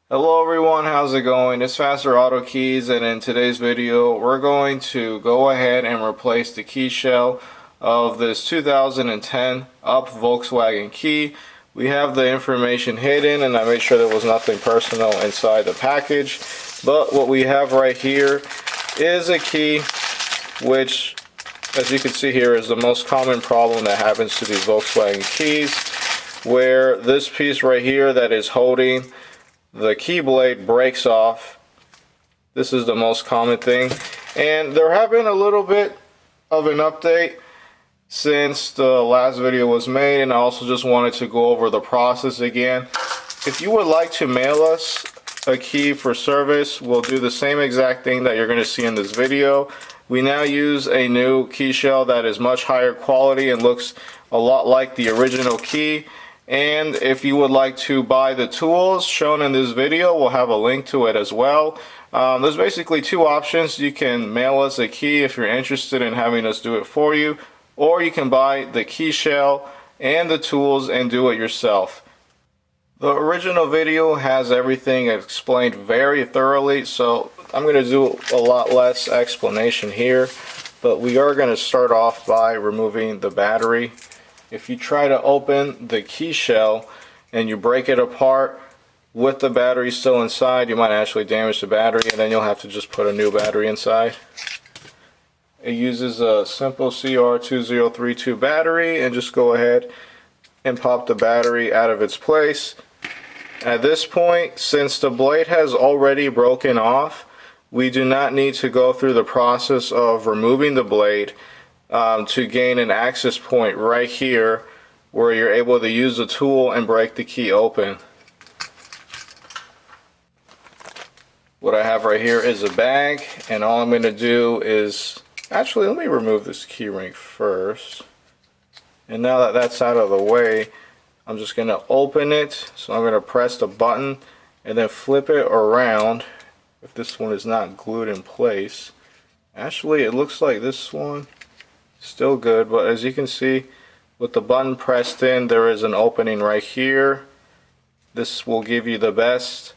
Hello everyone, how's it going? It's Faster Auto Keys, and in today's video we're going to go ahead and replace the key shell of this 2010 Up Volkswagen key. We have the information hidden and I made sure there was nothing personal inside the package, but what we have right here is a key which, as you can see here, is the most common problem that happens to these Volkswagen keys, where this piece right here that is holding the key blade breaks off. This is the most common thing, and there have been a little bit of an update since the last video was made, and I also just wanted to go over the process again. If you would like to mail us a key for service, we'll do the same exact thing that you're going to see in this video. We now use a new key shell that is much higher quality and looks a lot like the original key. And if you would like to buy the tools shown in this video, we'll have a link to it as well. There's basically two options. You can mail us a key if you're interested in having us do it for you, or you can buy the key shell and the tools and do it yourself. The original video has everything explained very thoroughly, so I'm going to do a lot less explanation here, but we are going to start off by removing the battery. If you try to open the key shell and you break it apart with the battery still inside, you might actually damage the battery, and then you'll have to just put a new battery inside. It uses a simple CR2032 battery, and just go ahead and pop the battery out of its place. At this point, since the blade has already broken off, we do not need to go through the process of removing the blade to gain an access point right here where you're able to use the tool and break the key open. What I have right here is a bag, and all I'm going to do is, actually, let me remove this key ring first. And now that that's out of the way, I'm just going to open it. So I'm going to press the button and then flip it around if this one is not glued in place. Actually, it looks like this one still good, but as you can see, with the button pressed in, there is an opening right here. This will give you the best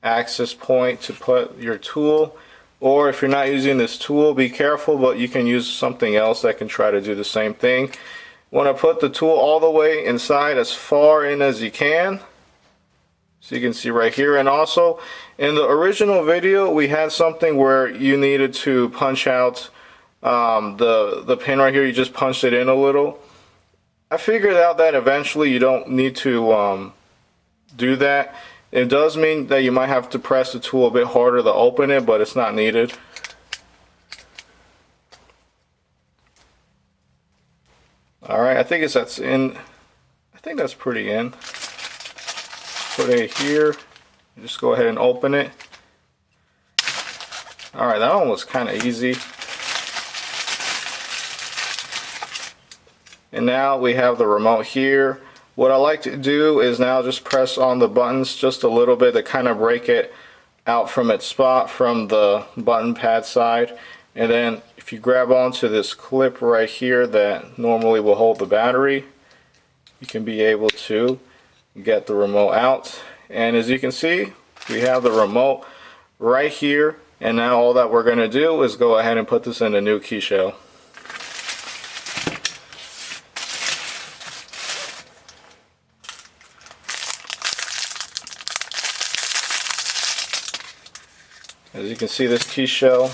access point to put your tool, or if you're not using this tool, be careful, but you can use something else that can try to do the same thing. You want to put the tool all the way inside, as far in as you can, so you can see right here. And also in the original video we had something where you needed to punch out the pin right here. You just punched it in a little. I figured out that eventually you don't need to do that. It does mean that you might have to press the tool a bit harder to open it, but it's not needed. Alright, I think that's in. I think that's pretty in. Put it here. Just go ahead and open it. Alright, that one was kind of easy. And now we have the remote here. What I like to do is now just press on the buttons just a little bit to kind of break it out from its spot from the button pad side. And then if you grab onto this clip right here that normally will hold the battery, you can be able to get the remote out. And as you can see, we have the remote right here. And now all that we're going to do is go ahead and put this in a new key shell. As you can see, this key shell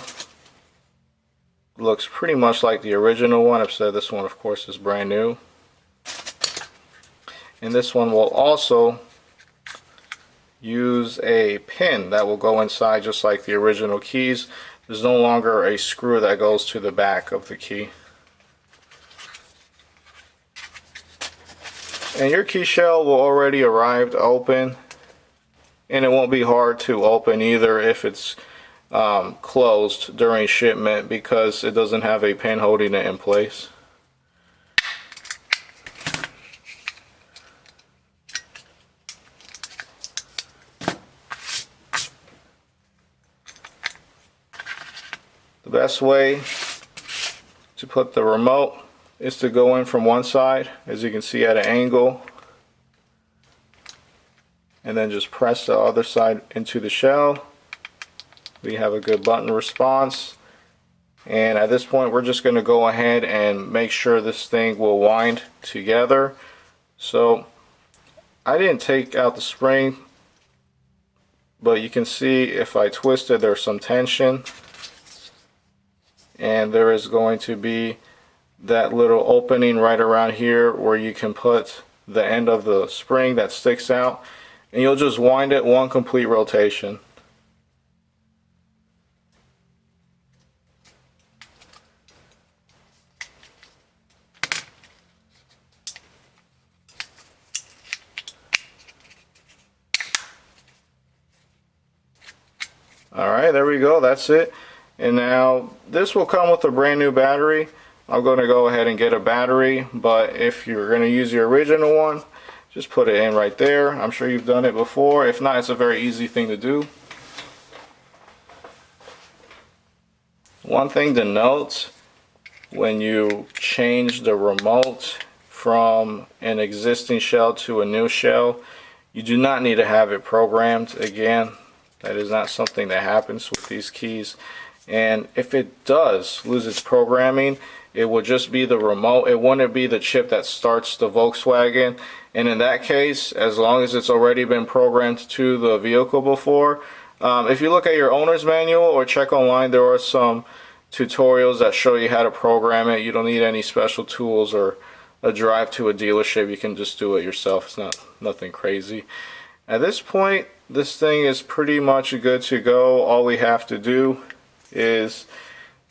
looks pretty much like the original one, except this one of course is brand new. And this one will also use a pin that will go inside just like the original keys. There's no longer a screw that goes to the back of the key. And your key shell will already arrive open, and it won't be hard to open either if it's closed during shipment, because it doesn't have a pin holding it in place. The best way to put the remote is to go in from one side, as you can see, at an angle, and then just press the other side into the shell. We have a good button response. And at this point, we're just going to go ahead and make sure this thing will wind together. So I didn't take out the spring, but you can see if I twist it, there's some tension. And there is going to be that little opening right around here where you can put the end of the spring that sticks out. And you'll just wind it one complete rotation. Alright, there we go, that's it. And now this will come with a brand new battery. I'm going to go ahead and get a battery, but if you're going to use your original one, just put it in right there. I'm sure you've done it before. If not, it's a very easy thing to do. One thing to note, when you change the remote from an existing shell to a new shell, you do not need to have it programmed. Again, that is not something that happens with these keys. And if it does lose its programming, it will just be the remote. It wouldn't be the chip that starts the Volkswagen. And in that case, as long as it's already been programmed to the vehicle before, if you look at your owner's manual or check online, there are some tutorials that show you how to program it. You don't need any special tools or a drive to a dealership. You can just do it yourself. It's nothing crazy. At this point, this thing is pretty much good to go. All we have to do is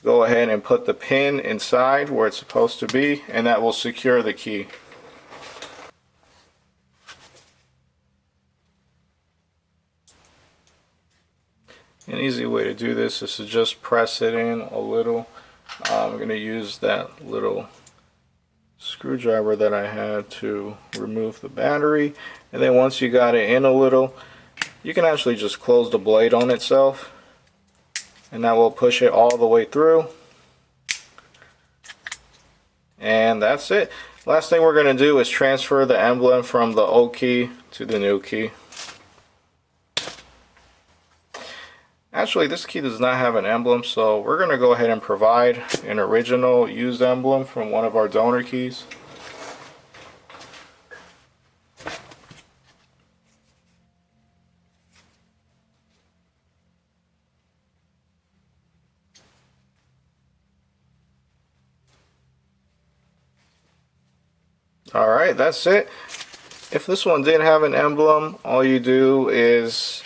go ahead and put the pin inside where it's supposed to be, and that will secure the key. An easy way to do this is to just press it in a little. I'm going to use that little screwdriver that I had to remove the battery, and then once you got it in a little, you can actually just close the blade on itself, and that will push it all the way through. And that's it. Last thing we're going to do is transfer the emblem from the old key to the new key. Actually, this key does not have an emblem, so we're going to go ahead and provide an original used emblem from one of our donor keys. Alright, that's it. If this one did have an emblem, all you do is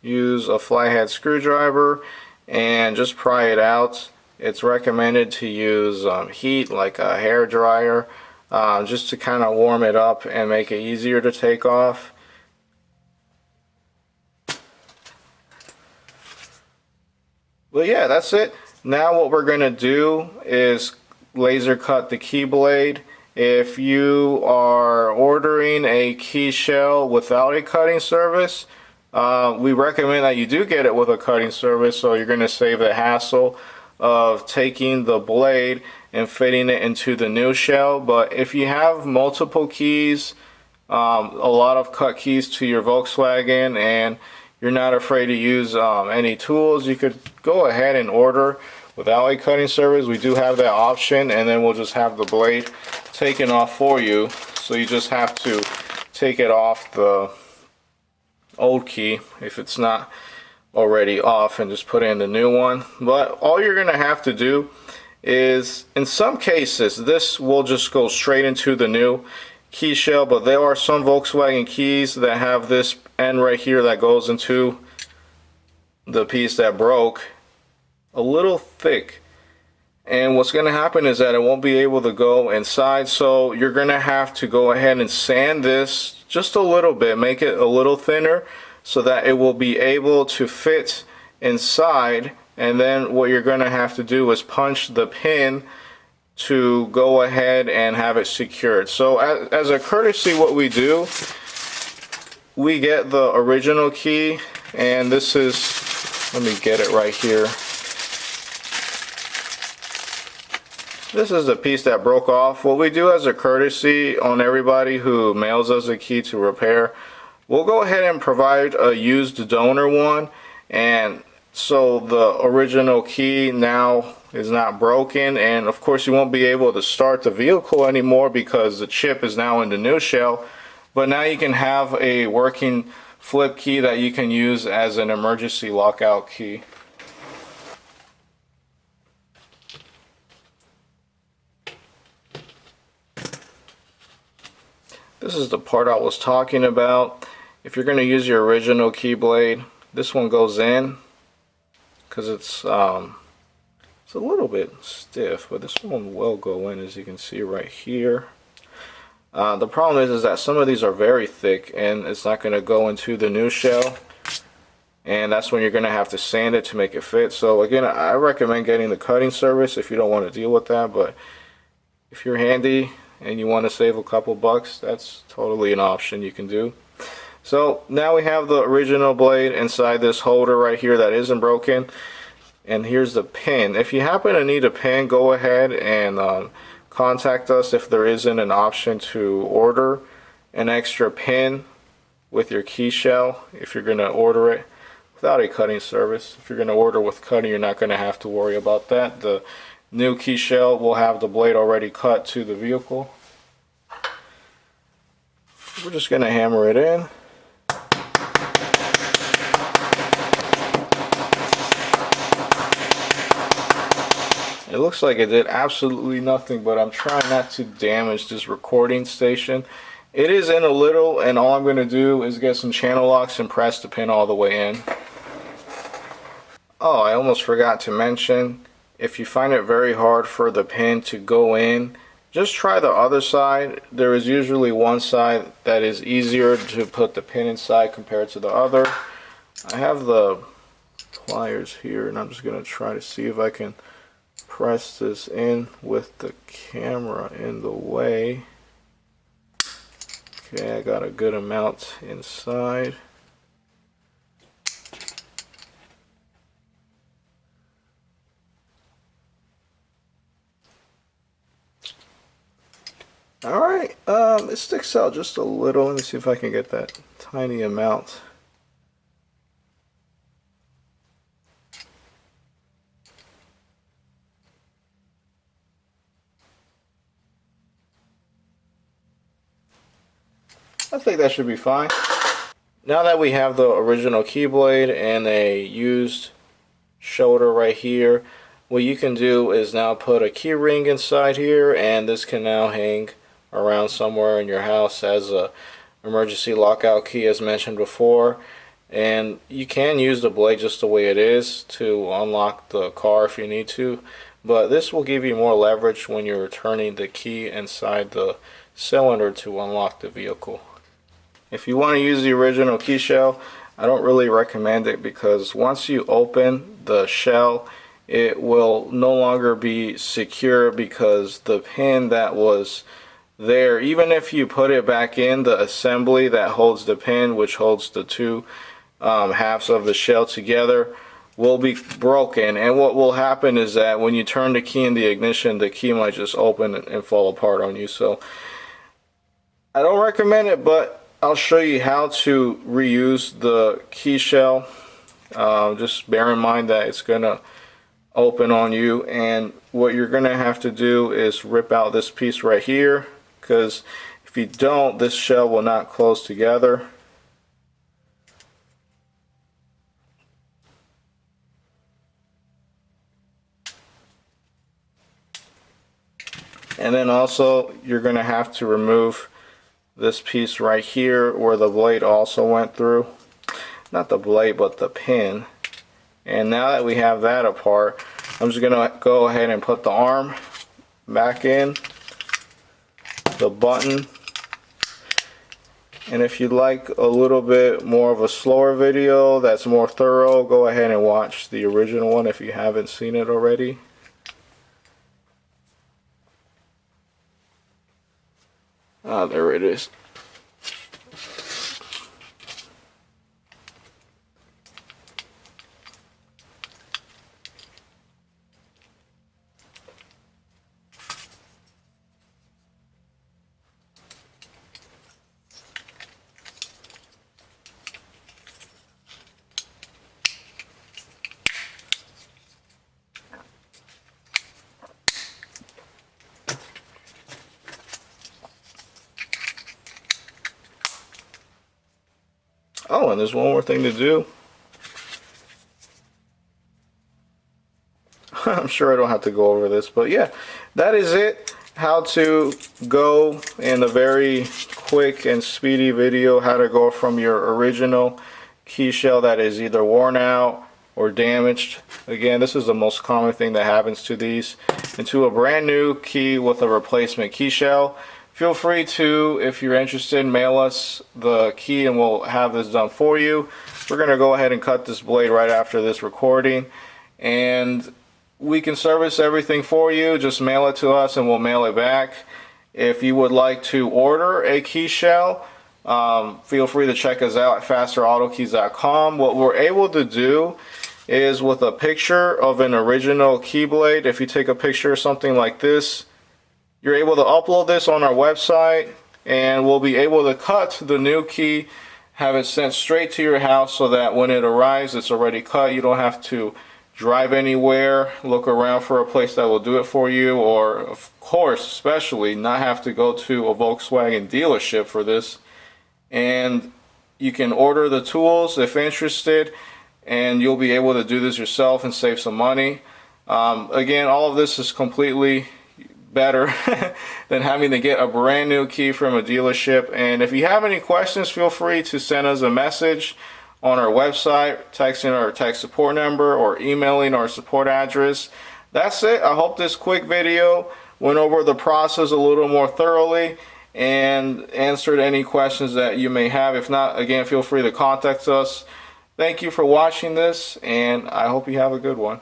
use a flathead screwdriver and just pry it out. It's recommended to use heat, like a hair dryer, just to kind of warm it up and make it easier to take off. But yeah, that's it. Now what we're going to do is laser cut the key blade. If you are ordering a key shell without a cutting service, we recommend that you do get it with a cutting service, so you're going to save the hassle of taking the blade and fitting it into the new shell. But if you have multiple keys, a lot of cut keys to your Volkswagen, and you're not afraid to use any tools, you could go ahead and order without a cutting service. We do have that option, and then we'll just have the blade taken off for you. So you just have to take it off the old key if it's not already off, and just put in the new one. But all you're gonna have to do is, in some cases, this will just go straight into the new key shell, but there are some Volkswagen keys that have this end right here that goes into the piece that broke a little thick, and what's going to happen is that it won't be able to go inside. So you're going to have to go ahead and sand this just a little bit, make it a little thinner, so that it will be able to fit inside. And then what you're going to have to do is punch the pin to go ahead and have it secured. So as a courtesy, what we do, we get the original key, and this is, let me get it right here. This is the piece that broke off. What we do as a courtesy on everybody who mails us a key to repair, We'll go ahead and provide a used donor one, and so the original key now is not broken, and of course you won't be able to start the vehicle anymore because the chip is now in the new shell. But now you can have a working flip key that you can use as an emergency lockout key. This is the part I was talking about. If you're going to use your original key blade, this one goes in because it's a little bit stiff, but this one will go in, as you can see right here. The problem is that some of these are very thick and it's not going to go into the new shell, and that's when you're going to have to sand it to make it fit. So again, I recommend getting the cutting service if you don't want to deal with that, but if you're handy and you want to save a couple bucks, that's totally an option you can do. So now we have the original blade inside this holder right here that isn't broken, and here's the pin. If you happen to need a pin, go ahead and contact us if there isn't an option to order an extra pin with your key shell if you're going to order it without a cutting service. If you're going to order with cutting, you're not going to have to worry about that. The new key shell will have the blade already cut to the vehicle. We're just going to hammer it in. It looks like it did absolutely nothing, but I'm trying not to damage this recording station. It is in a little, and all I'm going to do is get some channel locks and press the pin all the way in. Oh, I almost forgot to mention, if you find it very hard for the pin to go in, just try the other side. There is usually one side that is easier to put the pin inside compared to the other. I have the pliers here, and I'm just going to try to see if I can press this in with the camera in the way. Okay, I got a good amount inside. Alright, it sticks out just a little. Let me see if I can get that tiny amount. I think that should be fine. Now that we have the original key blade and a used shoulder right here, what you can do is now put a key ring inside here, and this can now hang around somewhere in your house as a emergency lockout key, as mentioned before. And you can use the blade just the way it is to unlock the car if you need to, but this will give you more leverage when you're turning the key inside the cylinder to unlock the vehicle. If you want to use the original key shell, I don't really recommend it, because once you open the shell, it will no longer be secure, because the pin that was there, even if you put it back in, the assembly that holds the pin, which holds the two halves of the shell together, will be broken. And what will happen is that when you turn the key in the ignition, the key might just open and fall apart on you. So I don't recommend it, but I'll show you how to reuse the key shell. Just bear in mind that it's gonna open on you, and what you're gonna have to do is rip out this piece right here, because if you don't, this shell will not close together. And then also you're gonna have to remove this piece right here where the blade also went through. Not the blade, but the pin. And now that we have that apart, I'm just gonna go ahead and put the arm back in, the button. And if you'd like a little bit more of a slower video that's more thorough, go ahead and watch the original one if you haven't seen it already. Ah, there it is. Oh, and there's one more thing to do. I'm sure I don't have to go over this, but yeah, that is it. How to go in a very quick and speedy video, how to go from your original key shell that is either worn out or damaged. Again, this is the most common thing that happens to these, into a brand new key with a replacement key shell. Feel free to, if you're interested, mail us the key and we'll have this done for you. We're going to go ahead and cut this blade right after this recording, and we can service everything for you. Just mail it to us and we'll mail it back. If you would like to order a key shell, feel free to check us out at fasterautokeys.com. What we're able to do is, with a picture of an original key blade, if you take a picture of something like this, you're able to upload this on our website and we'll be able to cut the new key, have it sent straight to your house so that when it arrives it's already cut. You don't have to drive anywhere, look around for a place that will do it for you, or of course especially not have to go to a Volkswagen dealership for this. And you can order the tools if interested, and you'll be able to do this yourself and save some money. Again, all of this is completely better than having to get a brand new key from a dealership. And if you have any questions, feel free to send us a message on our website, texting our tech support number, or emailing our support address. That's it. I hope this quick video went over the process a little more thoroughly and answered any questions that you may have. If not, again, feel free to contact us. Thank you for watching this, and I hope you have a good one.